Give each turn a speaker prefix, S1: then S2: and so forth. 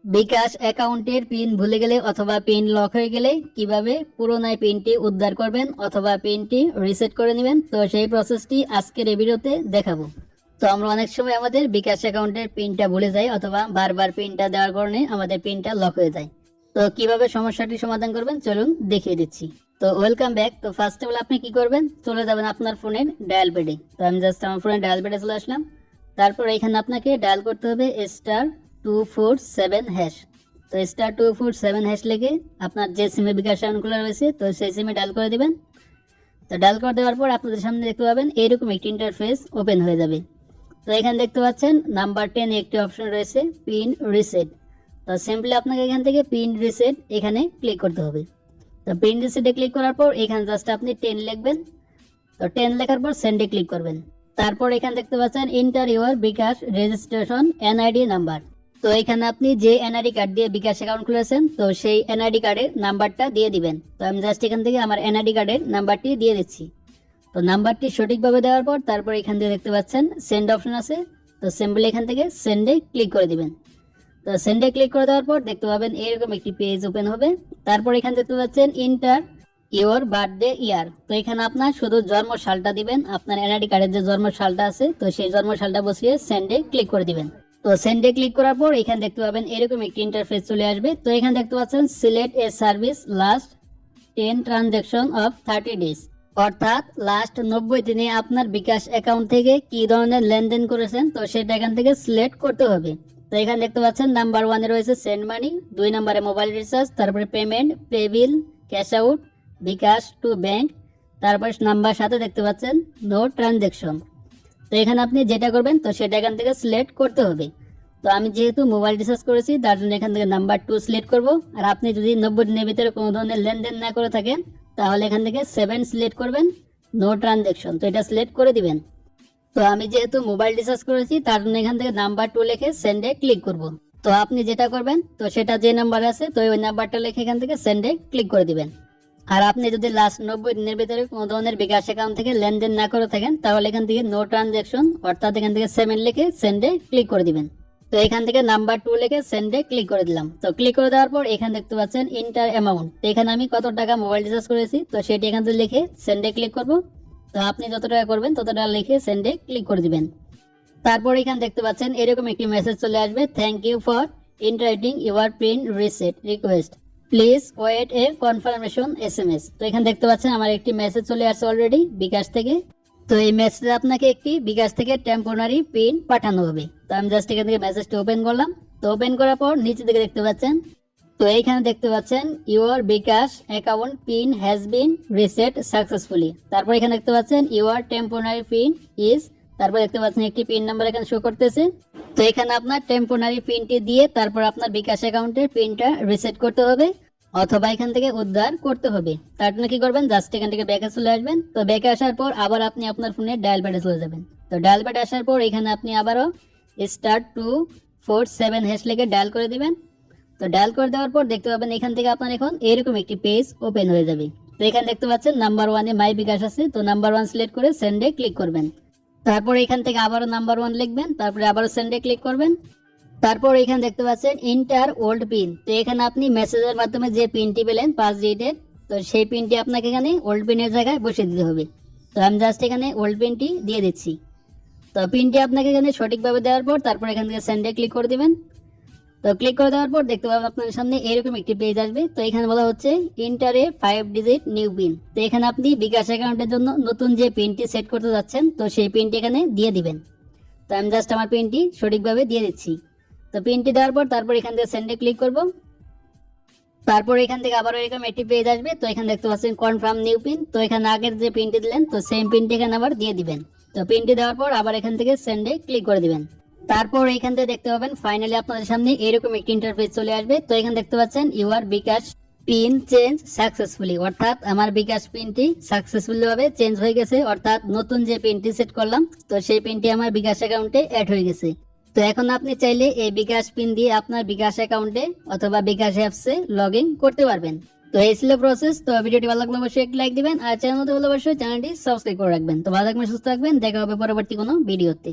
S1: বিকাশ অ্যাকাউন্টের পিন ভুলে গেলে অথবা পিন লক হয়ে গেলে কিভাবে পুরোনো পিনটি উদ্ধার করবেন অথবা পিনটি রিসেট করে নেবেন, তো সেই প্রসেসটি আজকের এই ভিডিওতে দেখাবো। তো আমরা অনেক সময় আমাদের বিকাশ অ্যাকাউন্টের পিনটা ভুলে যাই অথবা বারবার পিনটা দেওয়ার কারণে আমাদের পিনটা লক হয়ে যায়। তো কিভাবে সমস্যাটি সমাধান করবেন চলুন দেখিয়ে দিচ্ছি। তো ওয়েলকাম ব্যাক। তো ফার্স্ট অফ অল আপনি কি করবেন, চলে যাবেন আপনার ফোনের ডায়াল প্যাডে। তো আমি জাস্ট আমার ফোনের ডায়াল প্যাডে চলে আসলাম। তারপর এখানে আপনাকে ডায়াল করতে হবে *247#। তো *247# লিখে আপনার যে সিমে বিকাশ অ্যাকাউন্ট খোলা রয়েছে তো সেই সিমে ডায়াল করে দিবেন। তো ডায়াল করে দেওয়ার পর আপনাদের সামনে দেখতে পাবেন এইরকম একটি ইন্টারফেস ওপেন হয়ে যাবে। তো এখানে দেখতে পাচ্ছেন নাম্বার 10 একটি অপশন রয়েছে পিন রিসেট। তো সিম্পলি আপনাকে এখান থেকে পিন রিসেট এখানে ক্লিক করতে হবে। তো পিন রিসেটে ক্লিক করার পর এখানে জাস্ট আপনি 10 লিখবেন। তো 10 লেখার পর সেন্ডে ক্লিক করবেন। তারপর এখানে দেখতে পাচ্ছেন enter your bKash registration NID number. তো এখানে আপনি যে এনআইডি কার্ড দিয়ে বিকাশ অ্যাকাউন্ট খুলেছেন তো সেই এনআইডি কার্ডের নাম্বারটা দিয়ে দিবেন। তো আমি জাস্ট এখান থেকে আমার এনআইডি কার্ডের নাম্বারটি দিয়ে দিচ্ছি। তো নাম্বারটি সঠিকভাবে দেওয়ার পর তারপর এখান থেকে দেখতে পাচ্ছেন সেন্ড অপশন আছে। তো সিম্পলি এখান থেকে সেন্ডে ক্লিক করে দিবেন। তো সেন্ডে ক্লিক করে দেওয়ার পর দেখতে পাবেন এরকম একটি পেজ ওপেন হবে। তারপর এখানে দেখতে পাচ্ছেন ইন্টার ইওর বার্থডে ইয়ার। তো এখানে আপনার শুধু জন্ম সালটা দিবেন, আপনার এনআইডি কার্ডের যে জন্ম সালটা আছে তো সেই জন্ম সালটা বসিয়ে সেন্ডে ক্লিক করে দিবেন। তো সেন্ডে ক্লিক করার পর এখানে দেখতে পাবেন এরকম একটি ইন্টারফেস চলে আসবে। তো এখানে দেখতে পাচ্ছেন select a service last 10 transaction of 30 days, অর্থাৎ লাস্ট 90 দিনে আপনার বিকাশ অ্যাকাউন্ট থেকে কি ধরনের লেনদেন করেছেন তো সেটা এখান থেকে সিলেক্ট করতে হবে। তো এখানে দেখতে পাচ্ছেন নাম্বার 1 এ রয়েছে সেন্ড মানি, 2 নম্বরে মোবাইল রিচার্জ, তারপরে payment, pay bill, cash out, bKash to bank, তারপর নাম্বার 7 দেখতে পাচ্ছেন নো ট্রানজ্যাকশন। তো এখানে আপনি যেটা করবেন তো সেটা এখান থেকে সিলেক্ট করতে হবে। তো আমি যেহেতু মোবাইল রিচার্জ করেছি তার জন্য এখান থেকে নাম্বার 2 সিলেক্ট করব। আর আপনি যদি 90 দিনের ভিতরে কোনো ধরনের লেনদেন না করে থাকেন তাহলে এখান থেকে 7 সিলেক্ট করবেন, নো ট্রানজ্যাকশন। তো এটা সিলেক্ট করে দিবেন। তো আমি যেহেতু মোবাইল রিচার্জ করেছি তার জন্য এখান থেকে নাম্বার 2 লিখে সেন্ডে ক্লিক করব। তো আপনি যেটা করবেন তো সেটা যে নাম্বার আছে তো ওই নাম্বারটা লিখে এখান থেকে সেন্ডে ক্লিক করে দিবেন। আর আপনি যদি লাস্ট 90 দিনের ভিতরে কোনো ধরনের বিকাশ অ্যাকাউন্ট থেকে লেনদেন না করে থাকেন তাহলে এখান থেকে নো ট্রানজ্যাকশন অর্থাৎ এখান থেকে 7 লিখে সেন্ডে ক্লিক করে দিবেন। তো এখান থেকে নাম্বার 2 লিখে সেন্ডে ক্লিক করে দিলাম। তো ক্লিক করে দেওয়ার পর এখানে দেখতে পাচ্ছেন ইন্টার অ্যামাউন্ট। তো এখানে আমি কত টাকা মোবাইল রিচার্জ করেছি তো সেটি এখান থেকে লিখে সেন্ডে ক্লিক করব। তো আপনি যত টাকা করবেন তত টাকা লিখে সেন্ডে ক্লিক করে দিবেন। তারপর এখানে দেখতে পাচ্ছেন এরকম একটি মেসেজ চলে আসবে, thank you for interacting your PIN reset request, please wait a confirmation SMS। তো এখানে দেখতে পাচ্ছেন আমার একটি মেসেজ চলে আসছে অলরেডি বিকাশ থেকে। তো এই মেসেজে আপনাকে একটি বিকাশ থেকে টেম্পোরারি পিন পাঠানো হবে। তো আমি জাস্ট এখান থেকে মেসেজটা ওপেন করলাম। তো ওপেন করার পর নিচে দিকে দেখতে পাচ্ছেন তো এইখানে দেখতে পাচ্ছেন your bKash account PIN has been reset successfully. তারপর এখানে দেখতে পাচ্ছেন ইউর টেম্পোরারি পিন ইজ, তারপর দেখতে পাচ্ছেন একটি পিন নাম্বার এখানে শো করতেছে। তো এখানে আপনার টেম্পোরারি পিনটি দিয়ে তারপর আপনার বিকাশ অ্যাকাউন্টের পিনটা রিসেট করতে হবে অথবা এখান থেকে উদ্ধার করতে হবে। তার জন্য কি করবেন, জাস্ট এখান থেকে ব্যাকে চলে আসবেন। তো ব্যাকে আসার পর আবার আপনি আপনার ফোনে ডায়াল প্যাডে চলে যাবেন। তো ডায়াল প্যাডে আসার পর এখানে আপনি আবারও *247# লিখে ডায়াল করে দিবেন। তো ডায়াল করে দেওয়ার পর দেখতে পাবেন এখান থেকে আপনার এখন এরকম একটি পেজ ওপেন হয়ে যাবে। তো এখানে দেখতে পাচ্ছেন নাম্বার 1 এ মাই বিকাশ আছে। তো নাম্বার 1 সিলেক্ট করে সেন্ডে ক্লিক করবেন। তারপর এখান থেকে আবারও নাম্বার 1 লিখবেন, তারপরে আবারও সেন্ডে ক্লিক করবেন। তারপর এখানে দেখতে পাচ্ছেন ইন্টার ওল্ড পিন। তো এখানে আপনি মেসেজের মাধ্যমে যে পিনটি পেলেন 5 ডিজিটের তো সেই পিনটি আপনাকে এখানে ওল্ড পিনের জায়গায় বসিয়ে দিতে হবে। তো আমি জাস্ট এখানে ওল্ড পিনটি দিয়ে দিচ্ছি। তো পিনটি আপনাকে এখানে সঠিকভাবে দেওয়ার পর তারপর এখান থেকে সেন্ডে ক্লিক করে দিবেন। তো ক্লিক করে দেওয়ার পর দেখতে পাবেন আপনার সামনে এরকম একটি পেজ আসবে। তো এখানে বলা হচ্ছে ইন্টার এ 5 ডিজিট নিউ পিন। তো এখানে আপনি বিকাশ অ্যাকাউন্টের জন্য নতুন যে পিনটি সেট করতে যাচ্ছেন তো সেই পিনটি এখানে দিয়ে দিবেন। তো আমি জাস্ট আমার পিনটি সঠিকভাবে দিয়ে দিচ্ছি। তো পিনটি দেওয়ার পর তারপর এখান থেকে সেন্ডে ক্লিক করব। তারপর এখান থেকে আবার এরকম একটি পেজ আসবে। তো এখানে দেখতে পাচ্ছেন কনফার্ম নিউ পিন। তো এখানে আগের যে পিনটি দিলেন তো সেম পিনটি এখানে আবার দিয়ে দিবেন। তো পিনটি দেওয়ার পর আবার এখান থেকে সেন্ডে ক্লিক করে দিবেন। তারপর এখান থেকে দেখতে পাবেন ফাইনালি আপনাদের সামনে এরকম একটি ইন্টারফেস চলে আসবে। তো এখানে দেখতে পাচ্ছেন your bKash PIN change successfully, অর্থাৎ আমার বিকাশ পিনটি সাকসেসফুলি ভাবে চেঞ্জ হয়ে গেছে, অর্থাৎ নতুন যে পিনটি সেট করলাম তো সেই পিনটি আমার বিকাশ অ্যাকাউন্টে অ্যাড হয়ে গেছে। তো এখন আপনি চাইলে এই বিকাশ পিন দিয়ে আপনার বিকাশ অ্যাকাউন্টে অথবা বিকাশ অ্যাপসে লগ ইন করতে পারবেন। তো এই ছিল প্রসেস। তো ভিডিওটি ভালো লাগলে অবশ্যই একটি লাইক দিবেন আর চ্যানেল নতুন হলে অবশ্যই চ্যানেলটি সাবস্ক্রাইব করে রাখবেন। তো ভালো থাকবেন, সুস্থ থাকবেন, দেখা হবে পরবর্তী কোনো ভিডিওতে।